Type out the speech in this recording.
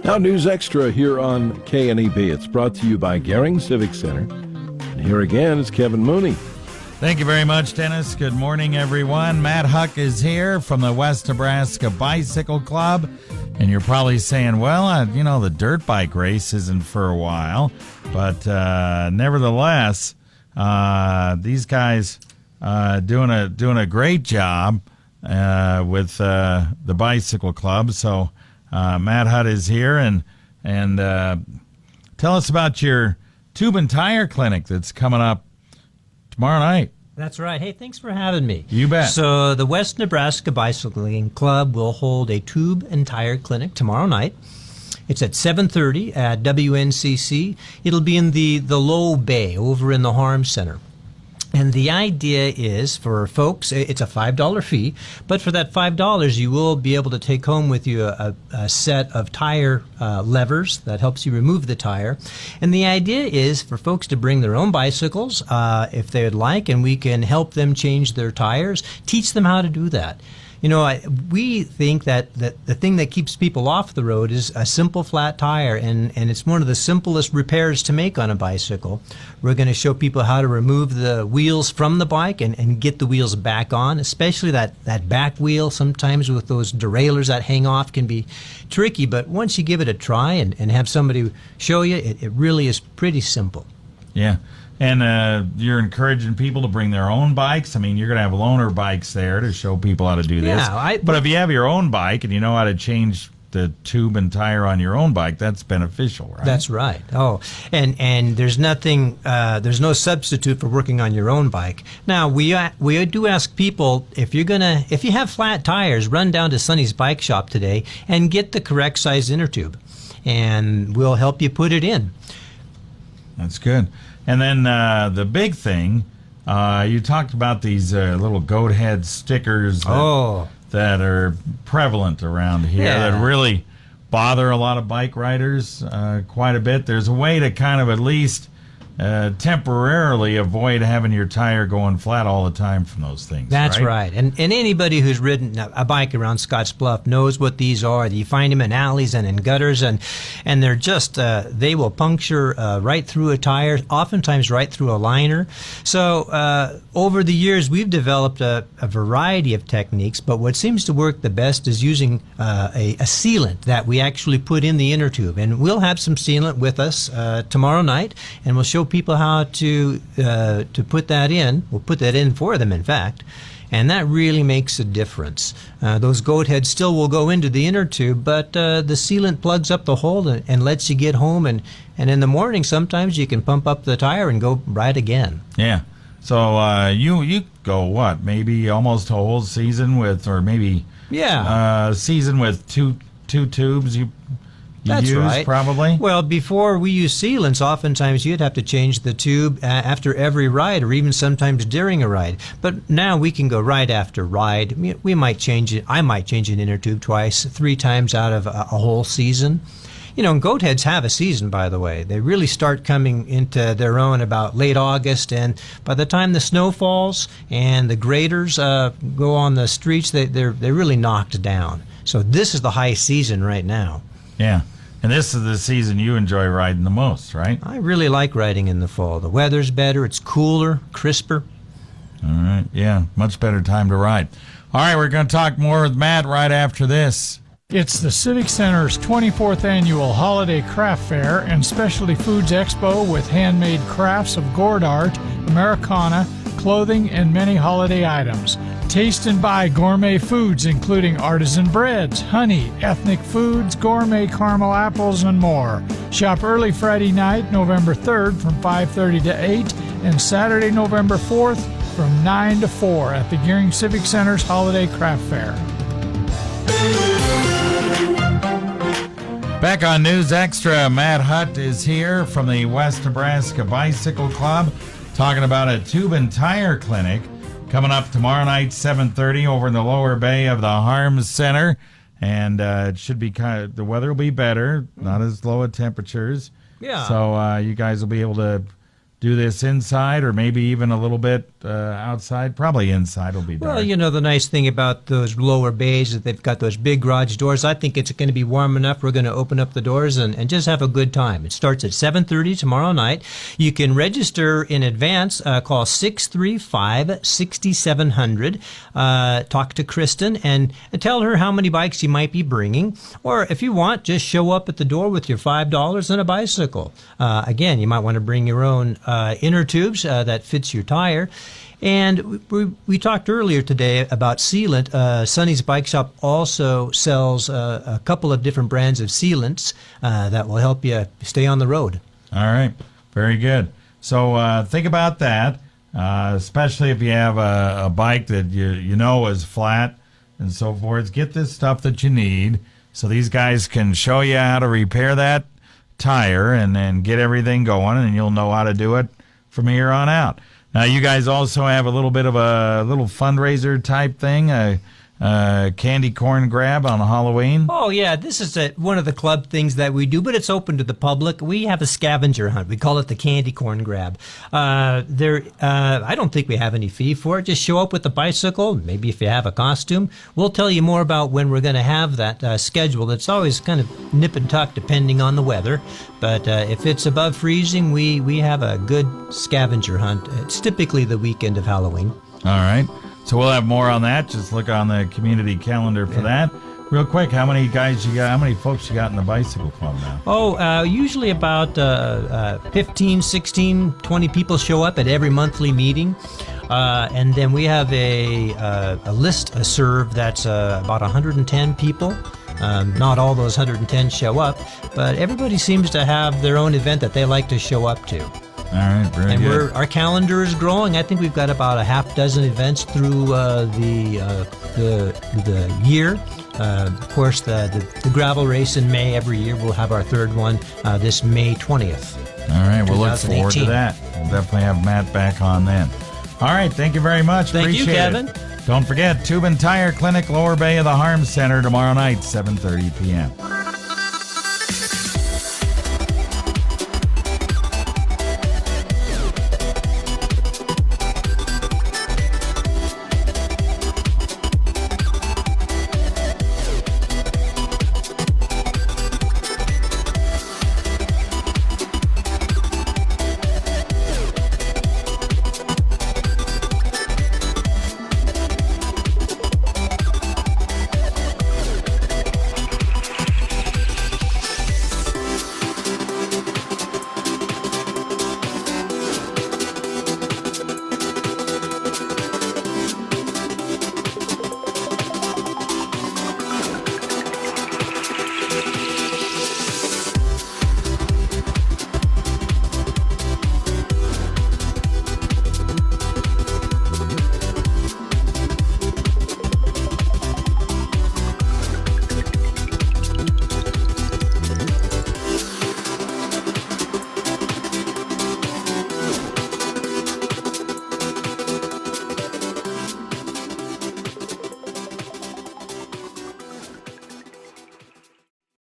Now, News Extra here on KNEB. It's brought to you by Gering Civic Center. And here again is Kevin Mooney. Thank you very much, Dennis. Good morning, everyone. Matt Hutt is here from the West Nebraska Bicycle Club. And you're probably saying, well, the dirt bike race isn't for a while. But nevertheless, these guys doing a great job with the bicycle club. So Matt Hutt is here, and tell us about your tube and tire clinic that's coming up tomorrow night. That's right. Hey, thanks for having me. You bet. So the West Nebraska Bicycling Club will hold a tube and tire clinic tomorrow night. It's at 7:30 at WNCC. It'll be in the Low Bay over in the Harm Center. And the idea is for folks, it's a $5 fee, but for that $5, you will be able to take home with you a set of tire levers that helps you remove the tire. And the idea is for folks to bring their own bicycles if they would like, and we can help them change their tires, teach them how to do that. We think that the thing that keeps people off the road is a simple flat tire, and it's one of the simplest repairs to make on a bicycle. We're going to show people how to remove the wheels from the bike and get the wheels back on, especially that back wheel. Sometimes with those derailleurs that hang off can be tricky, but once you give it a try and have somebody show you, it really is pretty simple. Yeah. And you're encouraging people to bring their own bikes. I mean, you're going to have loaner bikes there to show people how to do this. But if you have your own bike and you know how to change the tube and tire on your own bike, that's beneficial, right? That's right. Oh, and there's nothing, there's no substitute for working on your own bike. Now, we do ask people, if you have flat tires, run down to Sonny's Bike Shop today and get the correct size inner tube, and we'll help you put it in. That's good. And then the big thing, you talked about these little goat head stickers that are prevalent around here that really bother a lot of bike riders quite a bit. There's a way to kind of at least temporarily avoid having your tire going flat all the time from those things. That's right. And anybody who's ridden a bike around Scottsbluff knows what these are. You find them in alleys and in gutters, and they're just, they will puncture right through a tire, oftentimes right through a liner. So over the years, we've developed a variety of techniques, but what seems to work the best is using a sealant that we actually put in the inner tube. And we'll have some sealant with us tomorrow night, and we'll show people how to put that in. We'll put that in for them, in fact, and that really makes a difference. Those goat heads still will go into the inner tube, but the sealant plugs up the hole and lets you get home, and in the morning sometimes you can pump up the tire and go ride again. Yeah. So you go what? Maybe almost a whole season with, or maybe season with two tubes. That's right. Probably. Well, before we use sealants, oftentimes you'd have to change the tube after every ride, or even sometimes during a ride. But now we can go ride after ride. We might change it. I might change an inner tube twice, 3 times out of a whole season. And goat heads have a season, by the way. They really start coming into their own about late August, and by the time the snow falls and the graders go on the streets, they're really knocked down. So this is the high season right now. Yeah. And this is the season you enjoy riding the most, right? I really like riding in the fall. The weather's better, it's cooler, crisper. All right, yeah, much better time to ride. All right, we're going to talk more with Matt right after this. It's the Civic Center's 24th annual Holiday Craft Fair and Specialty Foods Expo with handmade crafts of gourd art, Americana, clothing, and many holiday items. Taste and buy gourmet foods including artisan breads, honey, ethnic foods, gourmet caramel apples, and more. Shop early Friday night, November 3rd from 5:30 to 8, and Saturday, November 4th from 9 to 4 at the Gering Civic Center's Holiday Craft Fair. Back on News Extra, Matt Hutt is here from the West Nebraska Bicycle Club talking about a tube and tire clinic coming up tomorrow night, 7:30, over in the lower bay of the Harms Center. And it should be the weather will be better, not as low at temperatures. Yeah. So you guys will be able to do this inside or maybe even a little bit outside? Probably inside will be dark. Well, the nice thing about those lower bays is they've got those big garage doors. I think it's going to be warm enough. We're going to open up the doors and just have a good time. It starts at 7:30 tomorrow night. You can register in advance. Call 635-6700. Talk to Kristen and tell her how many bikes you might be bringing. Or if you want, just show up at the door with your $5 and a bicycle. Again, you might want to bring your own inner tubes that fits your tire. And we talked earlier today about sealant. Sonny's Bike Shop also sells a couple of different brands of sealants that will help you stay on the road. All right. Very good. So think about that, especially if you have a bike that you know is flat and so forth. Get this stuff that you need so these guys can show you how to repair that tire and then get everything going, and you'll know how to do it from here on out. Now, you guys also have a little bit of a little fundraiser type thing, a candy corn grab on Halloween. Oh, yeah. This is one of the club things that we do, but it's open to the public. We have a scavenger hunt. We call it the candy corn grab. I don't think we have any fee for it. Just show up with a bicycle, maybe if you have a costume. We'll tell you more about when we're going to have that schedule. It's always kind of nip and tuck depending on the weather. But if it's above freezing, we have a good scavenger hunt. It's typically the weekend of Halloween. All right. So we'll have more on that. Just look on the community calendar for that. Real quick, how many guys you got? How many folks you got in the bicycle club now? Oh, usually about 15, 16, 20 people show up at every monthly meeting. And then we have a serve that's about 110 people. Not all those 110 show up, but everybody seems to have their own event that they like to show up to. All right, very good. Our calendar is growing. I think we've got about a half dozen events through the year. Of course, the gravel race in May every year. We'll have our third one this May 20th. All right, we'll look forward to that. We'll definitely have Matt back on then. All right, thank you very much. Thank you, Kevin. Don't forget, Tube and Tire Clinic, Lower Bay of the Harm Center tomorrow night, 7:30 p.m.